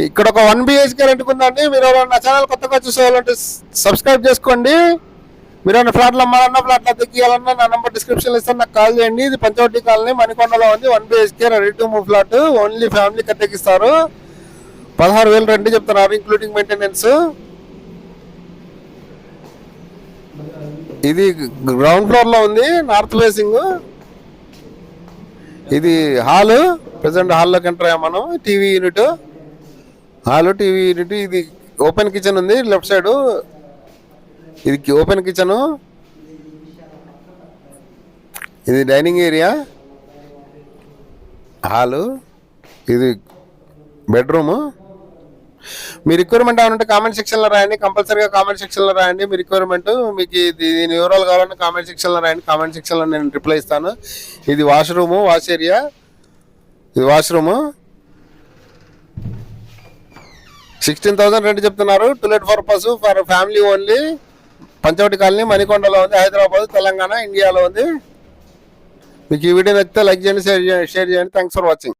ఇక్కడ ఒక 1 BHK రెంట్కి ఉందండి. మీరు నా ఛానల్ కొత్తగా చూసేవాళ్ళంటే సబ్స్క్రైబ్ చేసుకోండి. మీరు ఏమైనా ఫ్లాట్లు అమ్మాలన్నా, ఫ్లాట్లు అద్దెకియాలన్నా నా నెంబర్ డిస్క్రిప్షన్లో ఇస్తాను, నాకు కాల్ చేయండి. ఇది పంచవటి కాలనీ, మణికొండలో ఉంది. 1 BHK ready to move flat. Only family కట్టెకిస్తారు. 16,000 రెంట్ చెప్తున్నారు, ఇంక్లూడింగ్ మెయింటెనెన్స్. ఇది గ్రౌండ్ ఫ్లోర్లో ఉంది, నార్త్ ఫేసింగ్. ఇది హాలు, ప్రజెంట్ హాల్లోకి ఎంటర్ అయ్యాం మనం. TV unit, hall, TV unit. ఇది ఓపెన్ కిచెన్ ఉంది లెఫ్ట్ సైడ్. ఇది ఓపెన్ కిచెను. ఇది డైనింగ్ ఏరియా, హాలు. ఇది బెడ్రూము. మీ రిక్వైర్మెంట్ ఏమంటే కామెంట్ సెక్షన్లో రాయండి, కంపల్సరీగా కామెంట్ సెక్షన్లో రాయండి మీ రిక్వైర్మెంట్. మీకు దీని వివరాలు కావాలంటే కామెంట్ సెక్షన్లో రాయండి, కామెంట్ సెక్షన్లో నేను రిప్లై ఇస్తాను. ఇది వాష్రూము, వాష్ ఏరియా. ఇది వాష్రూము. 16,000 రెంట్ చెప్తున్నారు. To let purpose for family only. Panchavati colony, మణికొండలో ఉంది. హైదరాబాద్, తెలంగాణ, ఇండియాలో ఉంది. మీకు ఈ వీడియో నచ్చితే లైక్ చేయండి, షేర్ చేయండి. Thanks for watching.